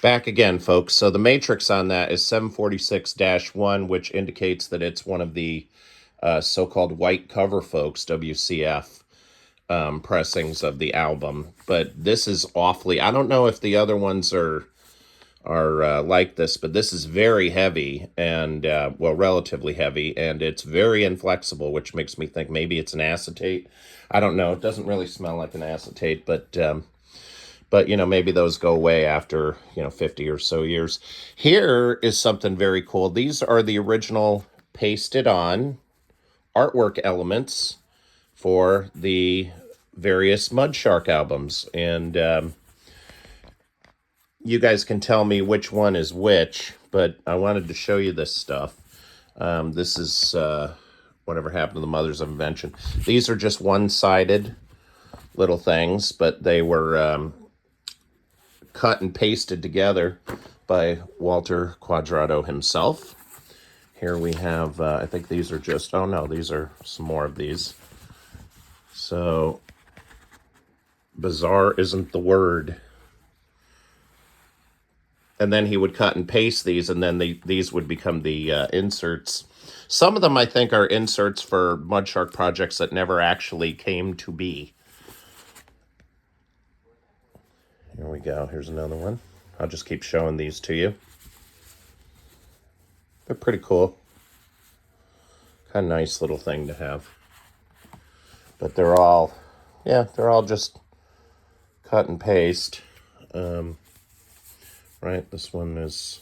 Back again, folks. So the matrix on that is 746-1, which indicates that it's one of the so-called white cover folks, WCF, pressings of the album. But this is awfully, I don't know if the other ones are like this, but this is very heavy and, well, relatively heavy, and it's very inflexible, which makes me think maybe it's an acetate. I don't know. It doesn't really smell like an acetate, but, you know, maybe those go away after, 50 or so years. Here is something very cool. These are the original pasted on artwork elements for the various Mudshark albums. And you guys can tell me which one is which, but I wanted to show you this stuff. This is whatever happened to the Mothers of Invention. These are just one-sided little things, but they were cut and pasted together by Walter Quadrado himself. Here we have, I think these are just, oh no, these are some more of these. So, bizarre isn't the word. And then he would cut and paste these, and then these would become the inserts. Some of them, I think, are inserts for Mudshark projects that never actually came to be. Here we go. Here's another one. I'll just keep showing these to you. They're pretty cool. Kind of nice little thing to have. But they're all just cut and paste. Right, this one is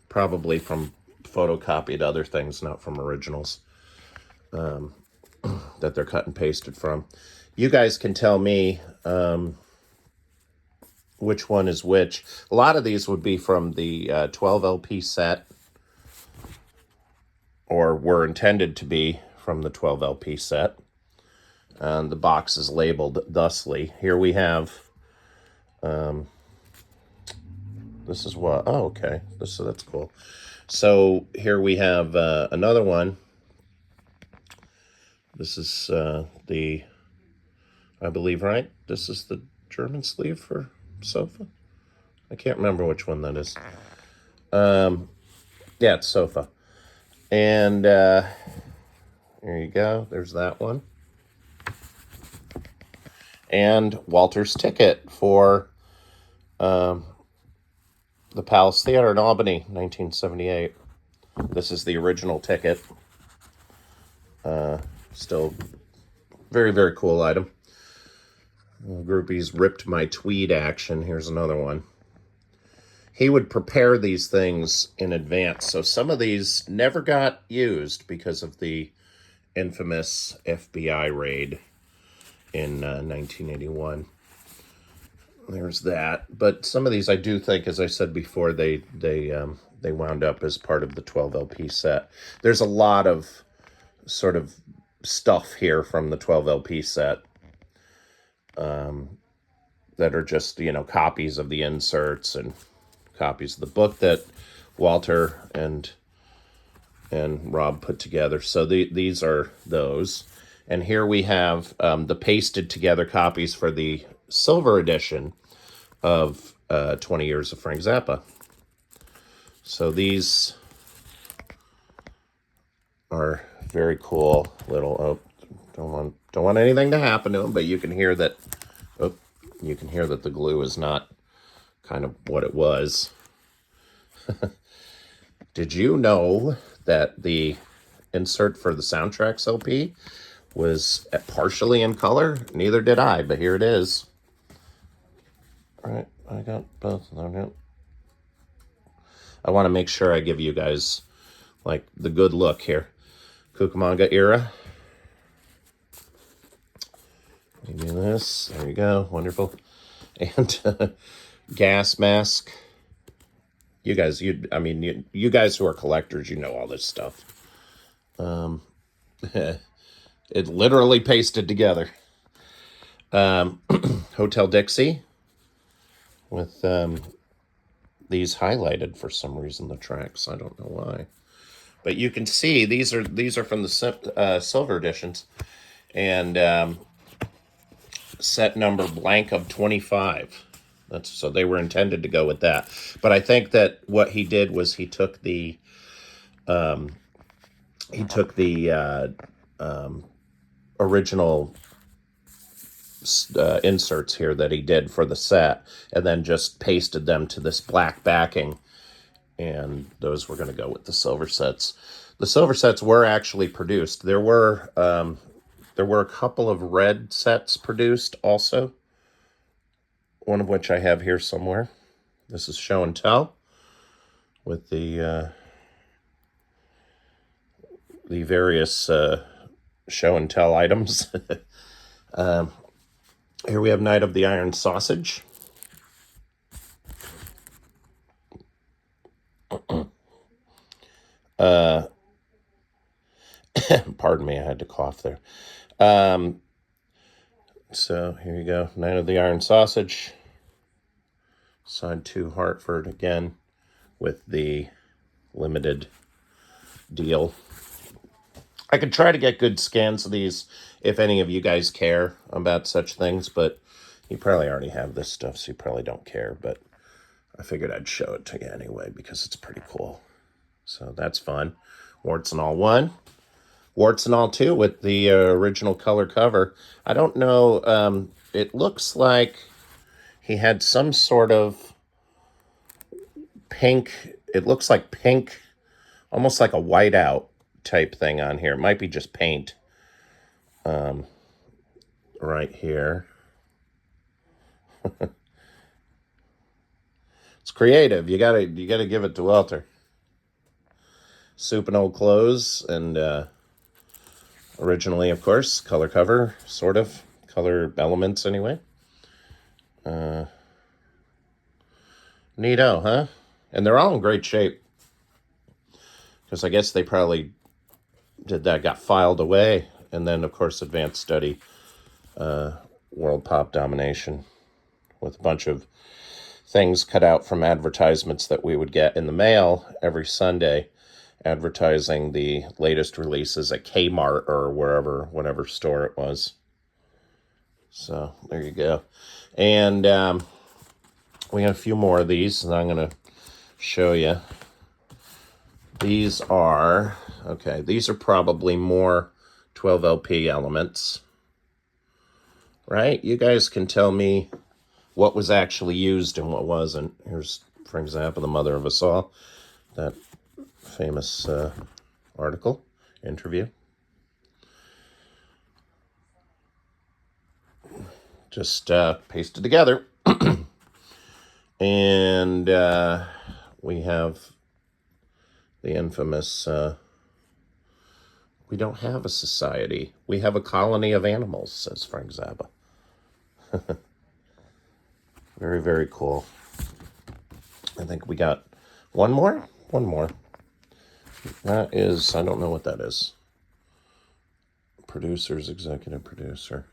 probably from photocopied other things, not from originals, that they're cut and pasted from. You guys can tell me which one is which. A lot of these would be from the 12 LP set, or were intended to be from the 12 LP set. And the box is labeled thusly. Here we have, this is what, oh, okay, that's cool. So here we have another one. This is the, I believe, right? This is the German sleeve for Sofa. I can't remember which one that is. Yeah, it's Sofa. And here you go. There's that one. And Walter's ticket for the Palace Theater in Albany, 1978. This is the original ticket. Still very, very cool item. Groupies ripped my tweed action. Here's another one. He would prepare these things in advance. So some of these never got used because of the infamous FBI raid in 1981. There's that. But some of these I do think, as I said before, they wound up as part of the 12 LP set. There's a lot of sort of stuff here from the 12 LP set that are just, copies of the inserts and copies of the book that Walter and Rob put together. So these are those. And here we have the pasted together copies for the silver edition of 20 Years of Frank Zappa. So these are very cool little, don't want anything to happen to them, but you can hear that, the glue is not kind of what it was. Did you know that the insert for the soundtracks LP was partially in color? Neither did I, but here it is. All right, I got both of them. Yep. I want to make sure I give you guys, like, the good look here. Cucamonga era. Maybe this. There you go. Wonderful. And gas mask. You guys, you guys who are collectors, you know all this stuff. It literally pasted together. Hotel Dixie with these highlighted for some reason, the tracks. I don't know why. But you can see these are from the silver editions. And set number blank of 25. So they were intended to go with that. But I think that what he did was he took the original inserts here that he did for the set, and then just pasted them to this black backing, and those were going to go with the silver sets. The silver sets were actually produced. There were a couple of red sets produced also, one of which I have here somewhere. This is show and tell with the various show and tell items. Here we have Night of the Iron Sausage. Pardon me, I had to cough there. So here you go, Night of the Iron Sausage. Side 2 Hartford again with the limited deal. I could try to get good scans of these if any of you guys care about such things, but you probably already have this stuff, so you probably don't care. But I figured I'd show it to you anyway because it's pretty cool. So that's fun. Warts and All 1. Warts and All 2 with the original color cover. I don't know. It looks like he had some sort of pink. It looks like pink, almost like a whiteout type thing on here. It might be just paint. Right here. It's creative. You gotta give it to Walter. Soup and Old Clothes, and originally, of course, color cover, sort of color elements anyway. Neato, huh? And they're all in great shape, because I guess they probably did that, got filed away, and then of course Advanced Study, World Pop Domination, with a bunch of things cut out from advertisements that we would get in the mail every Sunday, advertising the latest releases at Kmart or wherever, whatever store it was. So there you go. And we have a few more of these, and I'm going to show you. These are probably more 12 LP elements, right? You guys can tell me what was actually used and what wasn't. Here's, for example, The Mother of Us All, that famous interview. Just pasted together. And we have the infamous, we don't have a society. We have a colony of animals, says Frank Zappa. Very, very cool. I think we got one more. That is, I don't know what that is. Producers, executive producer.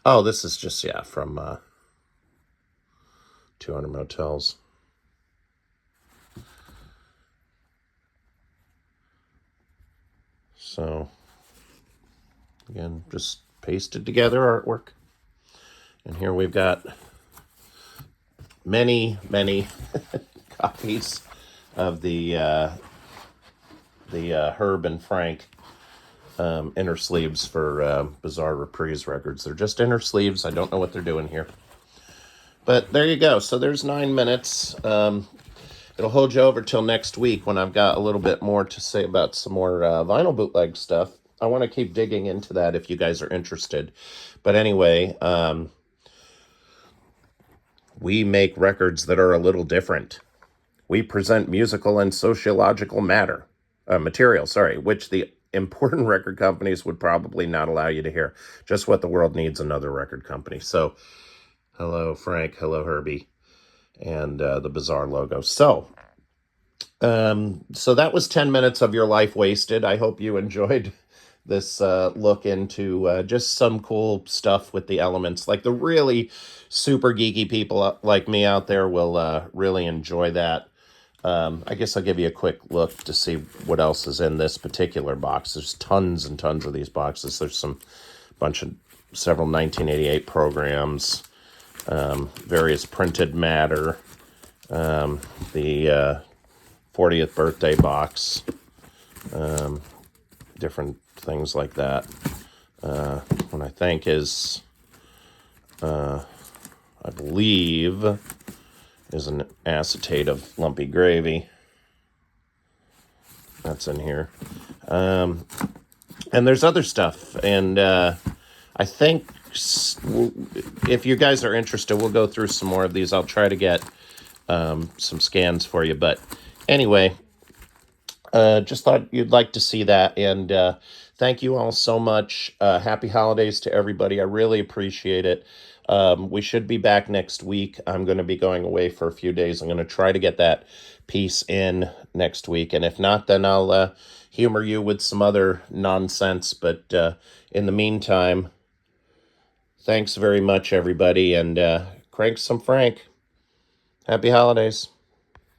Oh, this is just, from 200 Motels. So, again, just pasted together artwork. And here we've got many, many copies of the Herb and Frank inner sleeves for Bizarre Reprise records. They're just inner sleeves. I don't know what they're doing here. But there you go. So there's 9 minutes. It'll hold you over till next week when I've got a little bit more to say about some more vinyl bootleg stuff. I want to keep digging into that if you guys are interested. But anyway, we make records that are a little different. We present musical and sociological material, which the important record companies would probably not allow you to hear. Just what the world needs, another record company. So, hello, Frank. Hello, Herbie. And the Bizarre logo. So that was 10 minutes of your life wasted. I hope you enjoyed this look into just some cool stuff with the elements. Like the really super geeky people like me out there will really enjoy that. I guess I'll give you a quick look to see what else is in this particular box. There's tons and tons of these boxes. There's some bunch of several 1988 programs, various printed matter, the 40th birthday box, different things like that. What I think is, I believe, is an acetate of lumpy gravy. That's in here. And there's other stuff. And I think if you guys are interested, we'll go through some more of these. I'll try to get some scans for you. But anyway, just thought you'd like to see that. And thank you all so much. Happy holidays to everybody. I really appreciate it. We should be back next week. I'm going to be going away for a few days. I'm going to try to get that piece in next week. And if not, then I'll humor you with some other nonsense. But in the meantime, thanks very much, everybody. And crank some Frank. Happy holidays.